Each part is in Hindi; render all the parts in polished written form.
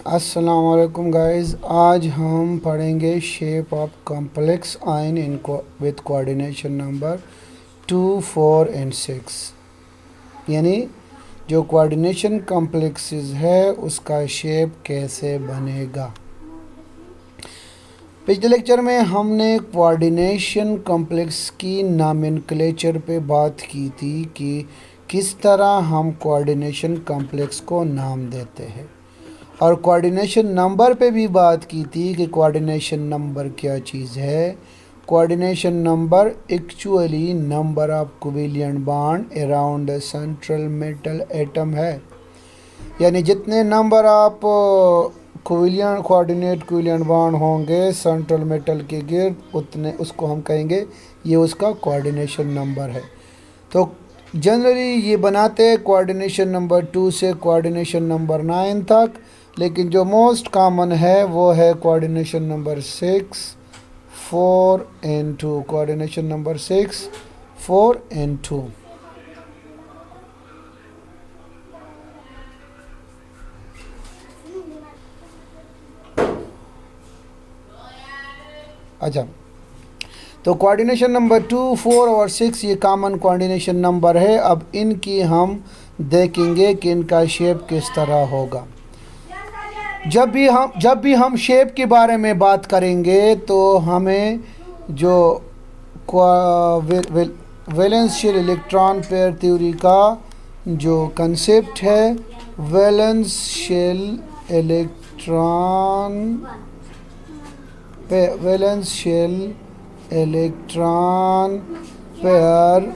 अस्सलाम वालेकुम गाइस। आज हम पढ़ेंगे shape of complex ion in with coordination number 2, 4 and 6। यानी जो कोऑर्डिनेशन कॉम्प्लेक्सेस है उसका शेप कैसे बनेगा। पिछले लेक्चर में हमने कोऑर्डिनेशन कॉम्प्लेक्स की नॉमेनक्लेचर पे बात की थी कि किस तरह हम कोऑर्डिनेशन कॉम्प्लेक्स को नाम देते हैं, और कोऑर्डिनेशन नंबर पे भी बात की थी कि कोऑर्डिनेशन नंबर क्या चीज़ है। Coordination number actually number of covalent bond around the central metal atom है। यानी जितने number of coordinate covalent bond होंगे सेंट्रल मेटल के गिर्द, उतने उसको हम कहेंगे ये उसका कोऑर्डिनेशन नंबर है। तो जनरली ये बनाते हैं कोऑर्डिनेशन नंबर 2 से कोऑर्डिनेशन नंबर 9 तक, लेकिन जो मोस्ट कॉमन है वो है coordination number 6, 4 and 2। Coordination number 6, 4 and 2। अच्छा, तो कोऑर्डिनेशन नंबर 2, 4 और 6 ये कॉमन कोऑर्डिनेशन नंबर है। अब इनकी हम देखेंगे कि इनका शेप किस तरह होगा। जब भी हम शेप के बारे में बात करेंगे तो हमें जो वैलेंशियल इलेक्ट्रॉन पेयर थ्योरी का जो कंसेप्ट है, valence shell electron pair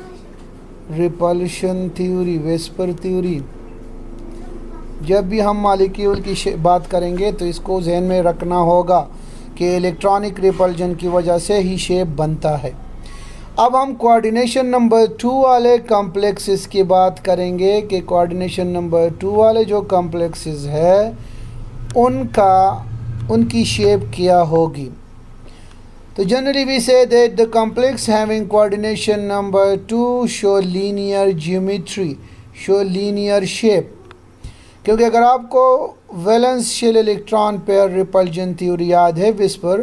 repulsion theory, VSEPR theory, जब भी हम मॉलिक्यूल की बात करेंगे तो इसको जहन में रखना होगा कि इलेक्ट्रॉनिक रिपल्जन की वजह से ही शेप बनता है। अब हम कोऑर्डिनेशन नंबर 2 वाले कॉम्प्लेक्सेस की बात करेंगे कि कोऑर्डिनेशन नंबर 2 वाले जो कॉम्प्लेक्सेस है उनकी शेप क्या होगी। तो generally we say that the complex having coordination number 2 show linear geometry, show linear shape. क्योंकि अगर आपको valence shell electron pair repulsion theory याद है विस्पर,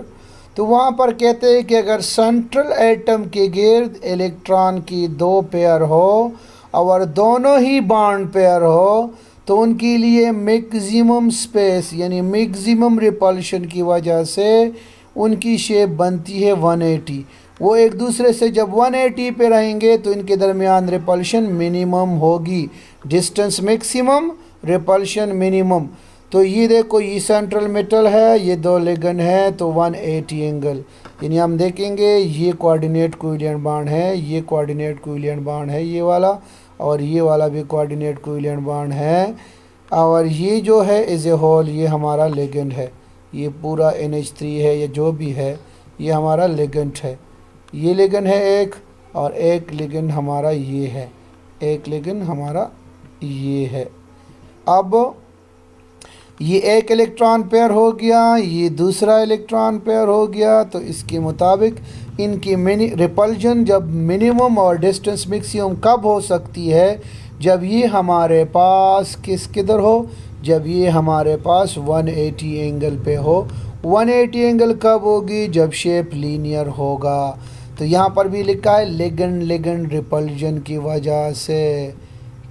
तो वहाँ पर कहते हैं कि अगर सेंट्रल एटम के गिर्द इलेक्ट्रॉन की 2 पेयर हो और दोनों ही बॉन्ड पेयर हो तो उनके लिए मैक्सिमम स्पेस यानी मैक्सिमम रिपल्शन की वजह से उनकी शेप बनती है 180। वो एक दूसरे से जब 180 पे रहेंगे तो इनके दरमियान रिपल्शन मिनिमम होगी, डिस्टेंस मैक्सिमम, रिपल्शन मिनिमम। तो ये देखो, ये सेंट्रल मेटल है, ये 2 लिगेंड है, तो 180 एंगल। यानी हम देखेंगे ये कोऑर्डिनेट कोवेलेंट बॉन्ड है, ये कोऑर्डिनेट कोवेलेंट बॉन्ड है ये वाला, और ये वाला भी कोऑर्डिनेट कोवेलेंट बॉन्ड है। और ये जो है एज ए होल ये हमारा लिगेंड है, ये पूरा NH3 है, ये जो भी है ये हमारा लिगेंड है। ये लिगेंड है एक, और एक लिगेंड हमारा ये है, एक लिगेंड हमारा ये है। अब ये एक इलेक्ट्रॉन पेयर हो गया, ये दूसरा इलेक्ट्रॉन पेयर हो गया, तो इसके मुताबिक इनकी रिपल्जन जब मिनिमम और डिस्टेंस मैक्सिमम कब हो सकती है, जब ये हमारे पास किधर हो, जब ये हमारे पास 180 एंगल पे हो। 180 एंगल कब होगी, जब शेप लीनियर होगा। तो यहाँ पर भी लिखा है लिगेंड रिपल्जन की वजह से,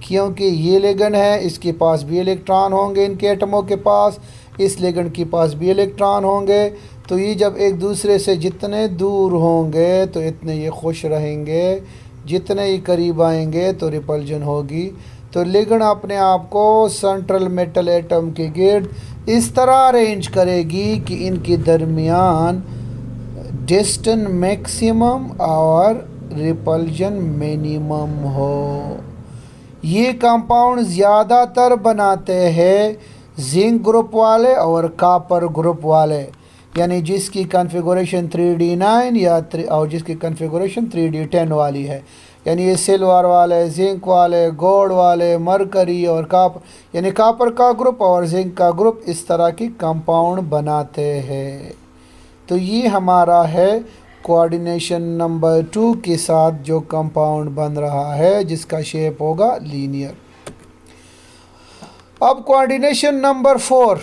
क्योंकि ये लिगेंड है, इसके पास भी इलेक्ट्रॉन होंगे, इनके एटमों के पास, इस लिगेंड के पास भी इलेक्ट्रॉन होंगे। तो ये जब एक दूसरे से जितने दूर होंगे तो इतने ये खुश रहेंगे, जितने ही करीब आएंगे तो रिपल्जन होगी। तो लिगेंड अपने आप को सेंट्रल मेटल एटम के गिर्द इस तरह अरेंज करेगी कि इनके दरमियान डिस्टेंस मैक्सिमम और रिपल्जन मिनिमम हो। ये कंपाउंड ज़्यादातर बनाते हैं जिंक ग्रुप वाले और कॉपर ग्रुप वाले, यानी जिसकी कॉन्फ़िगरेशन 3D9 या और जिसकी कॉन्फ़िगरेशन 3D10 वाली है। यानी ये सिल्वर वाले, जिंक वाले, गोल्ड वाले, मरकरी और कॉपर, यानी कॉपर का ग्रुप और जिंक का ग्रुप इस तरह की कंपाउंड बनाते हैं। तो ये हमारा है कोऑर्डिनेशन नंबर 2 के साथ जो कंपाउंड बन रहा है जिसका शेप होगा लीनियर। अब coordination number 4,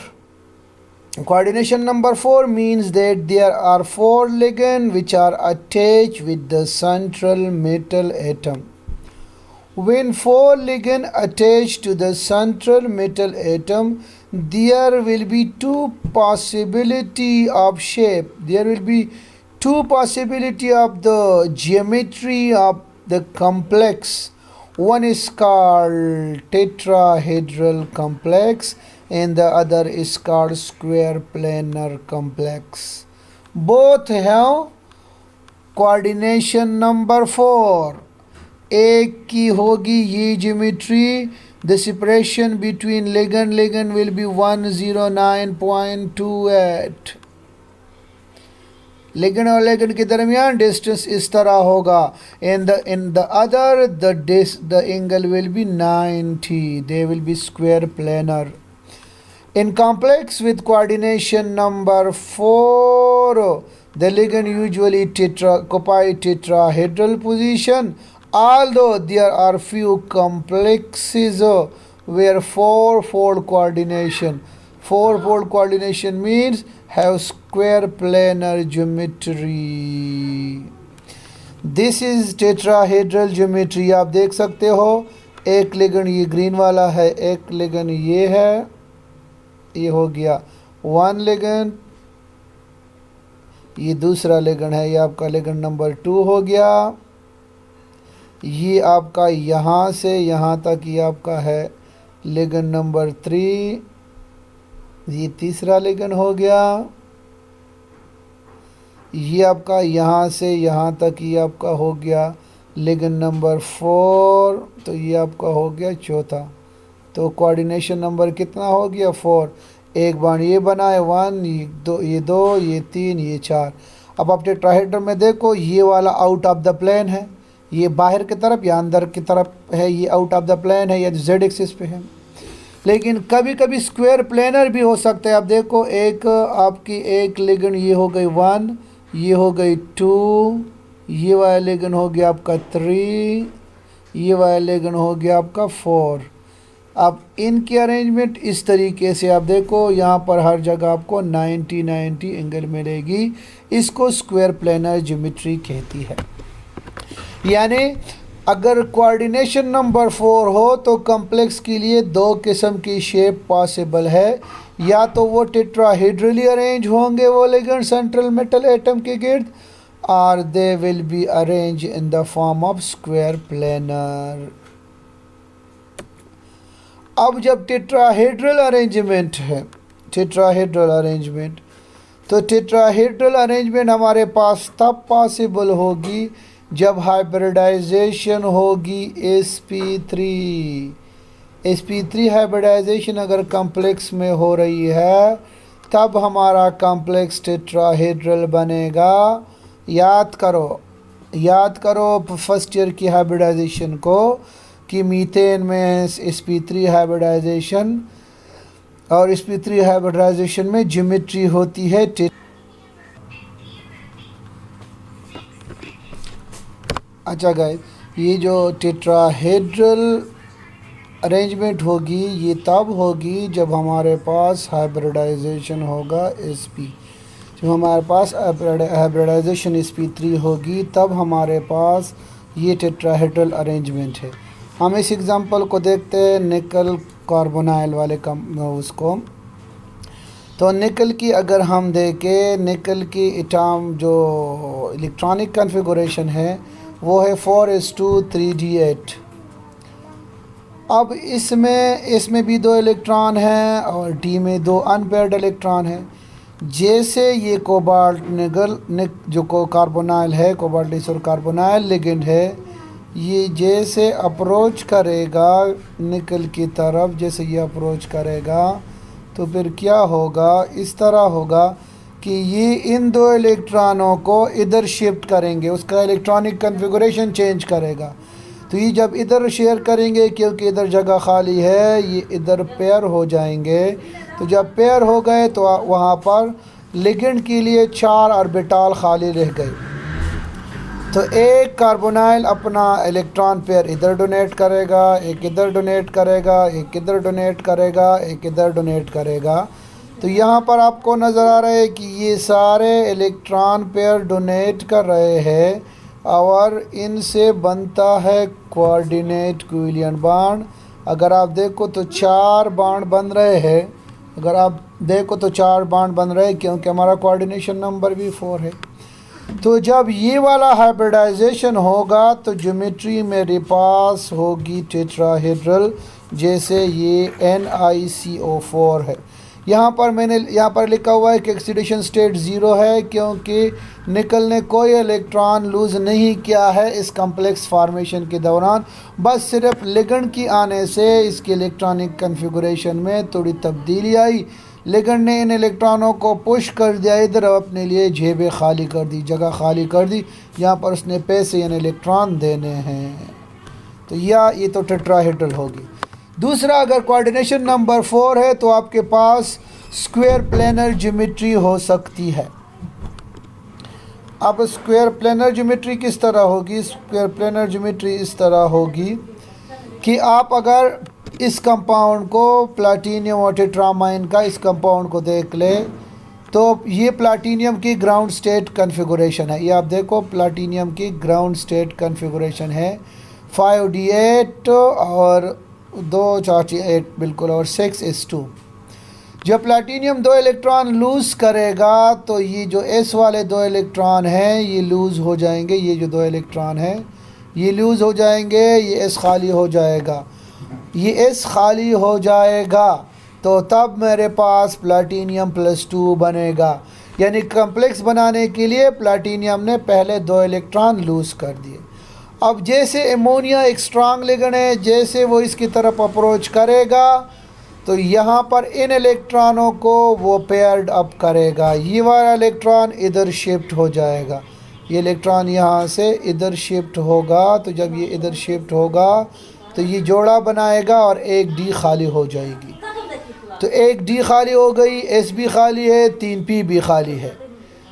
Coordination number 4 means that there are 4 ligands which are attached with the central metal atom. When 4 ligands attach to the central metal atom, there will be two possibility of shape. There will be two possibility of the geometry of the complex. One is called tetrahedral complex and the other is called square planar complex. Both have coordination number 4. एक की होगी ये geometry, the separation between ligand will be 109.28. ligand और ligand के दरमियान डिस्टेंस इस तरह होगा. In the other the angle will be 90. They will be square planar. In complex with coordination number 4, the ligand usually occupy tetrahedral position, although there are few complexes where four-fold coordination. Four-fold coordination means have square planar geometry. This is tetrahedral geometry. आप देख सकते हो एक ligand ये ग्रीन वाला है, एक ligand ये है, ये हो गया वन ligand, ये दूसरा ligand है, ये आपका ligand नंबर 2 हो गया. ये आपका यहाँ से यहाँ तक ये आपका है ligand नंबर 3, ये तीसरा ligand हो गया. ये आपका यहाँ से यहाँ तक ये आपका हो गया ligand नंबर 4, तो ये आपका हो गया चौथा. तो कोऑर्डिनेशन नंबर कितना हो गया 4. एक बार ये बना है 1, ये 2, ये 3, ये 4. अब आप टेट्राहेड्रल में देखो ये वाला आउट ऑफ द प्लेन है, ये बाहर की तरफ या अंदर की तरफ है, ये आउट ऑफ द प्लेन है या जेड एक्सिस पे है. लेकिन कभी कभी स्क्वायर प्लेनर भी हो सकता है. आप देखो एक आपकी एक ligand ये हो गई 1, ये हो गई 2, ये वाला ligand हो गया आपका 3, ये वाला ligand हो गया आपका 4. अब इनकी अरेंजमेंट इस तरीके से आप देखो, यहाँ पर हर जगह आपको 90-90 एंगल मिलेगी. इसको स्क्वायर प्लेनर ज्योमेट्री कहती है. यानी अगर कोऑर्डिनेशन नंबर 4 हो तो कॉम्प्लेक्स के लिए दो किस्म की शेप पॉसिबल है. या तो वो टेट्राहेड्रली अरेंज होंगे वो लिगेंड सेंट्रल मेटल एटम के गिर्द, और they will be arrange in the form of square planar. अब जब टेट्राहेड्रल अरेंजमेंट है, टेट्राहेड्रल अरेंजमेंट, तो टेट्राहेड्रल अरेंजमेंट हमारे पास तब पॉसिबल होगी जब हाइब्रिडाइजेशन होगी sp3. sp3 हाइब्रिडाइजेशन अगर कॉम्प्लेक्स में हो रही है तब हमारा कॉम्प्लेक्स टेट्राहेड्रल बनेगा. याद करो फर्स्ट ईयर की हाइब्रिडाइजेशन को कि मीथेन में sp3 हाइब्रिडाइजेशन, और sp3 हाइब्रिडाइजेशन में ज्योमेट्री होती है अच्छा गाइस, ये जो टेट्राहेड्रल अरेंजमेंट होगी ये तब होगी जब हमारे पास हाइब्रिडाइजेशन होगा sp. जब हमारे पास हाइब्रिडाइजेशन sp3 होगी तब हमारे पास ये टेट्राहेड्रल अरेंजमेंट है. हम इस एग्ज़ाम्पल को देखते हैं निकल कार्बोनाइल वाले उसको. तो निकल की अगर हम देखें, निकल की एटम जो इलेक्ट्रॉनिक कॉन्फ़िगरेशन है वो है 4s2 3d8. अब इसमें भी 2 इलेक्ट्रॉन हैं और डी में 2 अनपेयर्ड इलेक्ट्रॉन हैं. जैसे ये कोबाल्ट जो कार्बोनाइल है, कोबाल्टिस और कार्बोनाइल लिगेंड है, ये जैसे अप्रोच करेगा निकल की तरफ, जैसे ये अप्रोच करेगा तो फिर क्या होगा, इस तरह होगा कि ये इन 2 इलेक्ट्रॉनों को इधर शिफ्ट करेंगे, उसका इलेक्ट्रॉनिक कॉन्फ़िगरेशन चेंज करेगा. तो ये जब इधर शेयर करेंगे क्योंकि इधर जगह खाली है, ये इधर पेयर हो जाएंगे. तो जब पेयर हो गए तो वहाँ पर लिगेंड के लिए 4 ऑर्बिटल खाली रह गए. तो एक कार्बोनाइल अपना इलेक्ट्रॉन पेयर इधर डोनेट करेगा, एक इधर डोनेट करेगा, एक इधर डोनेट करेगा, एक इधर डोनेट करेगा. तो यहाँ पर आपको नज़र आ रहा है कि ये सारे इलेक्ट्रॉन पेयर डोनेट कर रहे हैं और इनसे बनता है कोऑर्डिनेट कोवेलेंट बॉन्ड। अगर आप देखो तो 4 बॉन्ड बन रहे हैं, अगर आप देखो तो 4 बॉन्ड बन रहे हैं क्योंकि हमारा कोऑर्डिनेशन नंबर भी 4 है। तो जब ये वाला हाइब्रिडाइजेशन होगा तो ज्योमेट्री मेरे पास होगी टेट्राहेड्रल, जैसे ये NiCO4 है। यहाँ पर लिखा हुआ है कि ऑक्सीडेशन स्टेट 0 है क्योंकि निकल ने कोई इलेक्ट्रॉन लूज़ नहीं किया है इस कम्प्लेक्स फार्मेशन के दौरान, बस सिर्फ लिगेंड की आने से इसके इलेक्ट्रॉनिक कन्फिगरेशन में थोड़ी तब्दीली आई। लिगेंड ने इन इलेक्ट्रॉनों को पुश कर दिया इधर, अपने लिए जेबें खाली कर दी, जगह खाली कर दी, यहाँ पर उसने पैसे इन इलेक्ट्रॉन देने हैं। तो ये तो टेट्राहेड्रल होगी। दूसरा, अगर कोऑर्डिनेशन नंबर 4 है तो आपके पास स्क्वायर प्लेनर ज्योमेट्री हो सकती है। अब स्क्वायर प्लेनर ज्योमेट्री किस तरह होगी? स्क्वायर प्लेनर ज्योमेट्री इस तरह होगी कि आप अगर इस कंपाउंड को, प्लाटीनियम और टेट्रामाइन का इस कंपाउंड को देख ले तो ये प्लाटीनियम की ग्राउंड स्टेट कन्फिगरेशन है। ये आप देखो प्लाटीनियम की ग्राउंड स्टेट कन्फिगरेशन है 5d8 और 2 4 8 बिल्कुल, और 6s2। जब प्लाटीनियम 2 इलेक्ट्रॉन लूज़ करेगा तो ये जो s वाले 2 इलेक्ट्रॉन हैं ये लूज़ हो जाएंगे, ये जो 2 इलेक्ट्रॉन हैं ये लूज़ हो जाएंगे, ये s खाली हो जाएगा, ये s खाली हो जाएगा तो तब मेरे पास प्लाटीनियम +2 बनेगा। यानी कम्प्लेक्स बनाने के लिए प्लाटीनियम ने पहले 2 इलेक्ट्रॉन लूज़ कर दिए। अब जैसे एमोनिया एक स्ट्रांग लिगेंड है, जैसे वो इसकी तरफ अप्रोच करेगा तो यहाँ पर इन इलेक्ट्रॉनों को वो पेयर्ड अप करेगा। ये वाला इलेक्ट्रॉन इधर शिफ्ट हो जाएगा, ये इलेक्ट्रॉन यहाँ से इधर शिफ्ट होगा। तो जब ये इधर शिफ्ट होगा तो ये जोड़ा बनाएगा और एक डी खाली हो जाएगी। तो एक डी खाली हो गई, S भी खाली है, 3p भी खाली है।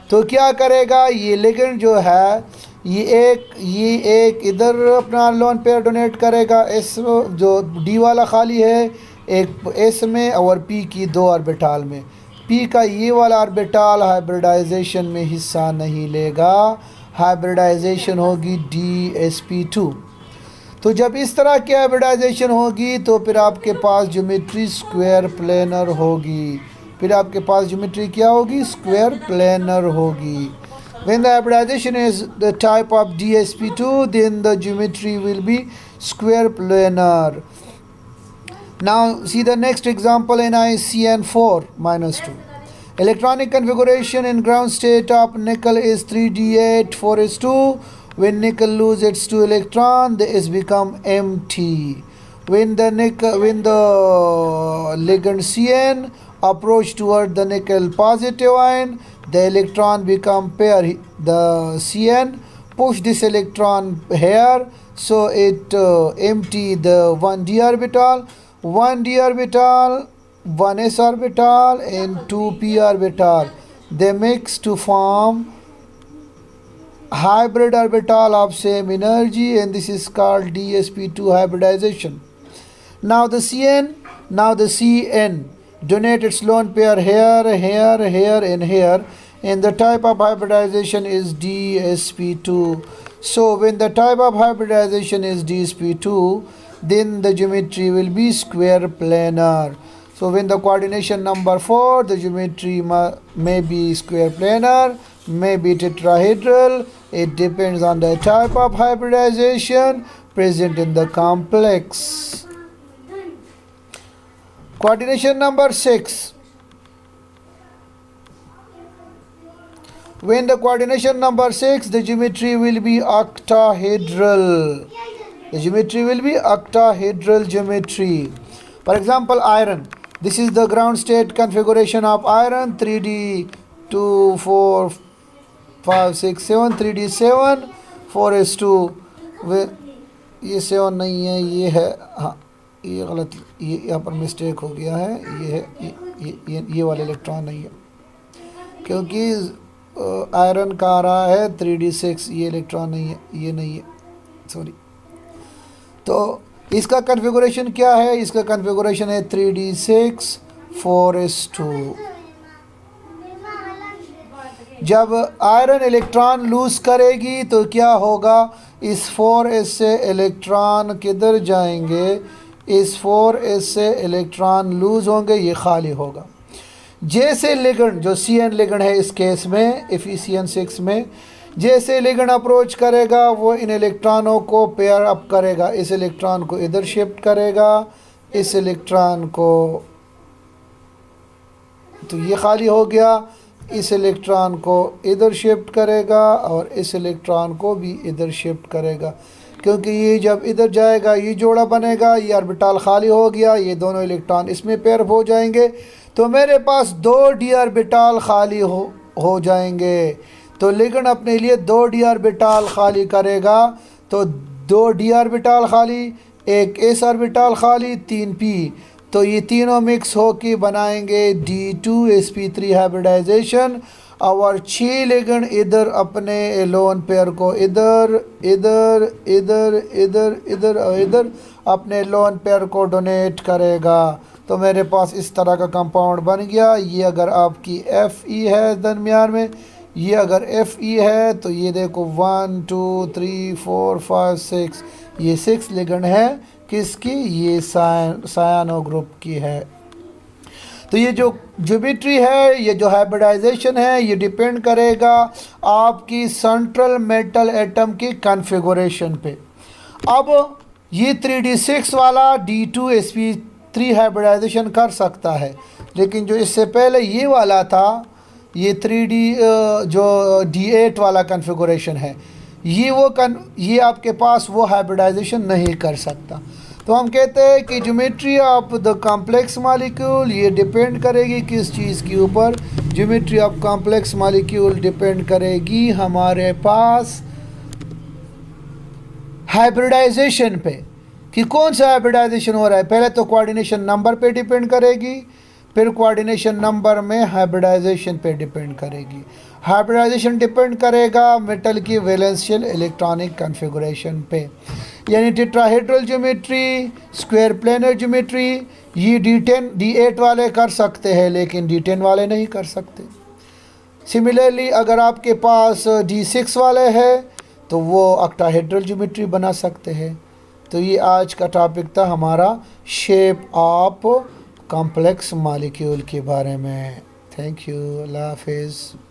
तो क्या करेगा ये लिगेंड जो है, ये एक इधर अपना लोन पेयर डोनेट करेगा, S जो D वाला खाली है एक S में और P की 2 ऑर्बिटाल में। P का ये वाला ऑर्बिटाल हाइब्रिडाइजेशन में हिस्सा नहीं लेगा, हाइब्रिडाइजेशन होगी DsP2। तो जब इस तरह की हाइब्रिडाइजेशन होगी तो फिर आपके पास ज्योमेट्री स्क्वायर प्लेनर होगी। फिर आपके पास ज्योमेट्री क्या होगी? स्क्वायर प्लेनर होगी। When the hybridization is the type of DsP2, then the geometry will be square planar. Now see the next example, NiCN4 -2. Electronic configuration in ground state of nickel is 3d8 4s2. When nickel loses its 2 electron, the S become empty. When the ligand Cn approach toward the nickel positive ion, the electron become pair. The Cn push this electron here, so it empty the 1d orbital, 1d orbital, 1s orbital and 2p orbital. They mix to form hybrid orbital of same energy, and this is called DsP2 hybridization. Now the Cn donate its lone pair here, here, here and here, and the type of hybridization is DsP2. So when the type of hybridization is DsP2, then the geometry will be square planar. So when the coordination number 4, the geometry may be square planar, may be tetrahedral. It depends on the type of hybridization present in the complex. Coordination number 6. When the coordination number 6, the geometry will be octahedral. The geometry will be octahedral geometry. For example, iron. This is the ground state configuration of iron, 3d 2 4 5 6 7, 3d7 4s2। ये 7 नहीं है, ये है, हाँ ये गलत, ये यहाँ पर मिस्टेक हो गया है, ये है, ये वाला इलेक्ट्रॉन नहीं है क्योंकि आयरन का आ रहा है 3d6, ये इलेक्ट्रॉन नहीं है, ये नहीं है, सॉरी। तो इसका कन्फिगरेशन क्या है? इसका कन्फिगरेशन है 3d6 4s2। जब आयरन इलेक्ट्रॉन लूज़ करेगी तो क्या होगा, इस 4s से इलेक्ट्रॉन किधर जाएंगे, इस 4s से इलेक्ट्रॉन लूज़ होंगे, ये खाली होगा। जैसे लिगेंड जो CN लिगेंड है इस केस में Fe6 में, जैसे लिगेंड अप्रोच करेगा वो इन इलेक्ट्रॉनों को पेयर अप करेगा, इस इलेक्ट्रॉन को इधर शिफ्ट करेगा, इस इलेक्ट्रॉन को, तो ये खाली हो गया, इस इलेक्ट्रॉन को इधर शिफ्ट करेगा और इस इलेक्ट्रॉन को भी इधर शिफ्ट करेगा, क्योंकि ये जब इधर जाएगा ये जोड़ा बनेगा, ये ऑर्बिटल खाली हो गया, ये दोनों इलेक्ट्रॉन इसमें पेयर हो जाएंगे, तो मेरे पास 2 d ऑर्बिटल खाली हो जाएंगे। तो लिगेंड अपने लिए 2 d ऑर्बिटल खाली करेगा, तो 2 d ऑर्बिटल खाली, एक s ऑर्बिटल खाली, 3p, तो ये तीनों मिक्स हो के बनाएंगे D2sp3 हाइब्रिडाइजेशन। और 6 लिगेंड इधर अपने लोन पेयर को इधर इधर इधर इधर इधर और इधर अपने लोन पेयर को डोनेट करेगा। तो मेरे पास इस तरह का कंपाउंड बन गया। ये अगर आपकी Fe है दरमियान में, ये अगर Fe है तो ये देखो 1 2 3 4 5 6, ये 6 लिगेंड है किसकी, ये सायानो ग्रुप की है। तो ये जो ज्योमेट्री है, ये जो हाइब्रिडाइजेशन है, ये डिपेंड करेगा आपकी सेंट्रल मेटल एटम की कॉन्फ़िगरेशन पे। अब ये 3d6 वाला D2sp3 हाइब्रिडाइजेशन कर सकता है, लेकिन जो इससे पहले ये वाला था, ये 3d जो D8 वाला कॉन्फ़िगरेशन है, ये आपके पास वो हाइब्रिडाइजेशन नहीं कर सकता। तो हम कहते हैं कि geometry of the complex molecule ये डिपेंड करेगी किस चीज़ के ऊपर, geometry of complex molecule depend करेगी हमारे पास हाइब्रिडाइजेशन पे, कि कौन सा हाइब्रिडाइजेशन हो रहा है। पहले तो कोऑर्डिनेशन नंबर पे डिपेंड करेगी, फिर कोऑर्डिनेशन नंबर में हाइब्रिडाइजेशन पे डिपेंड करेगी। हाइब्रिडाइजेशन डिपेंड करेगा मेटल की वैलेंशियल इलेक्ट्रॉनिक कॉन्फ़िगरेशन पे, यानी tetrahedral geometry, square planar geometry ये D8 वाले कर सकते हैं, लेकिन D10 वाले नहीं कर सकते। सिमिलरली अगर आपके पास D6 वाले हैं तो वो ऑक्टाहेड्रल ज्योमेट्री बना सकते हैं। तो ये आज का टॉपिक था हमारा शेप ऑफ कॉम्प्लेक्स मॉलिक्यूल के बारे में। थैंक यू, अल्लाह हाफिज़।